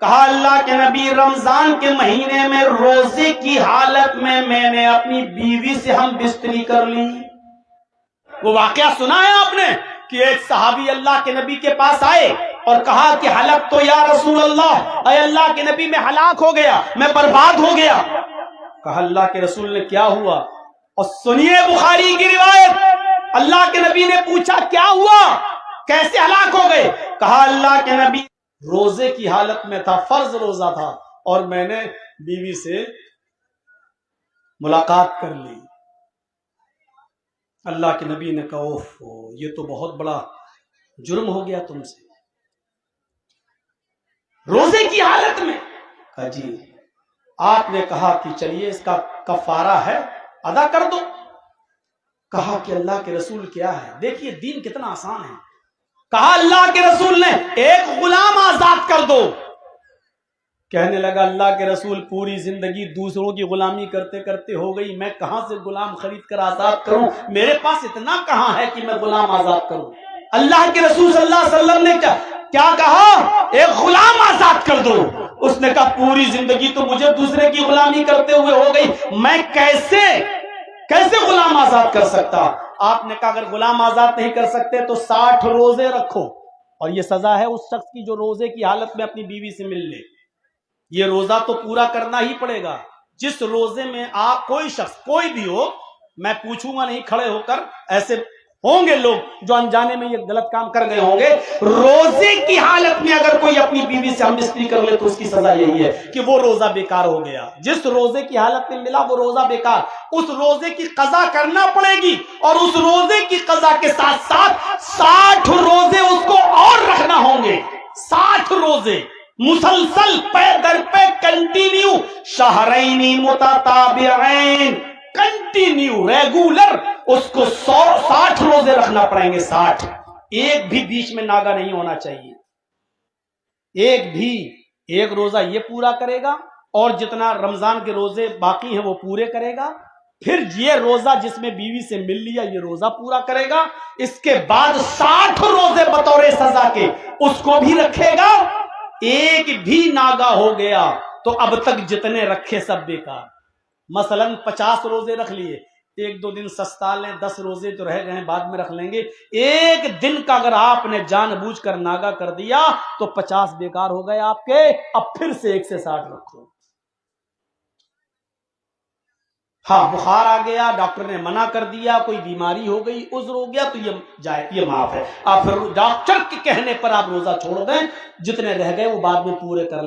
کہا اللہ کے نبی رمضان کے مہینے میں روزے کی حالت میں نے اپنی بیوی سے ہم بستری کر لی۔ وہ واقعہ سنا ہے آپ نے کہ ایک صحابی اللہ کے نبی کے پاس آئے اور کہا کہ ہلاک تو یا رسول اللہ، اے اللہ کے نبی میں ہلاک ہو گیا، میں برباد ہو گیا۔ کہا اللہ کے رسول نے کیا ہوا؟ اور سنیے بخاری کی روایت، اللہ کے نبی نے پوچھا کیا ہوا، کیسے ہلاک ہو گئے؟ کہا اللہ کے نبی روزے کی حالت میں تھا، فرض روزہ تھا، اور میں نے بیوی سے ملاقات کر لی۔ اللہ کے نبی نے کہا اوہ یہ تو بہت بڑا جرم ہو گیا تم سے، روزے کی حالت میں۔ کہا جی۔ آپ نے کہا کہ چلیے اس کا کفارہ ہے، ادا کر دو۔ کہا کہ اللہ کے رسول کیا ہے؟ دیکھیے دین کتنا آسان ہے۔ کہا اللہ کے رسول نے ایک غلام آزاد کر دو۔ کہنے لگا اللہ کے رسول پوری زندگی دوسروں کی غلامی کرتے کرتے ہو گئی، میں کہاں سے غلام خرید کر آزاد کروں؟ میرے پاس اتنا کہاں ہے کہ میں غلام آزاد کروں؟ اللہ کے رسول صلی اللہ علیہ وسلم نے کیا کہا؟ ایک غلام آزاد کر دو۔ اس نے کہا پوری زندگی تو مجھے دوسرے کی غلامی کرتے ہوئے ہو گئی، میں کیسے غلام آزاد کر سکتا؟ آپ نے کہا اگر غلام آزاد نہیں کر سکتے تو 60 روزے رکھو، اور یہ سزا ہے اس شخص کی جو روزے کی حالت میں اپنی بیوی سے مل لے۔ یہ روزہ تو پورا کرنا ہی پڑے گا۔ جس روزے میں آپ کوئی شخص کوئی بھی ہو، میں پوچھوں گا نہیں، کھڑے ہو کر ایسے ہوں گے لوگ جو انجانے میں یہ غلط کام کر گئے ہوں گے، روزے کی حالت میں اگر کوئی اپنی بیوی سے ہم بستری کر لے تو اس کی سزا یہی ہے کہ وہ روزہ بیکار ہو گیا۔ جس روزے کی حالت میں ملا وہ روزہ بیکار، اس روزے کی قضا کرنا پڑے گی، اور اس روزے کی قضا کے ساتھ ساتھ 60 روزے اس کو اور رکھنا ہوں گے۔ 60 روزے مسلسل پے در پہ کنٹینیو، شہرین متتابعین، کنٹینیو ریگولر اس کو 60 روزے رکھنا پڑیں گے۔ 60، ایک بھی بیچ میں ناگا نہیں ہونا چاہیے۔ ایک روزہ یہ پورا کرے گا، اور جتنا رمضان کے روزے باقی ہیں وہ پورے کرے گا، پھر یہ روزہ جس میں بیوی سے مل لیا یہ روزہ پورا کرے گا، اس کے بعد 60 روزے بطور سزا کے اس کو بھی رکھے گا۔ ایک بھی ناگا ہو گیا تو اب تک جتنے رکھے سب بیکار۔ مثلا 50 روزے رکھ لیے، ایک دو دن سستا لیں، 10 روزے تو رہ گئے ہیں بعد میں رکھ لیں گے۔ ایک دن کا اگر آپ نے جان بوجھ کر ناگا کر دیا تو 50 بیکار ہو گئے آپ کے، اب پھر سے 1 سے 60 رکھو۔ ہاں بخار آ گیا، ڈاکٹر نے منع کر دیا، کوئی بیماری ہو گئی، عذر ہو گیا تو یہ معاف ہے، آپ پھر ڈاکٹر کے کہنے پر آپ روزہ چھوڑ دیں، جتنے رہ گئے وہ بعد میں پورے کر لیں۔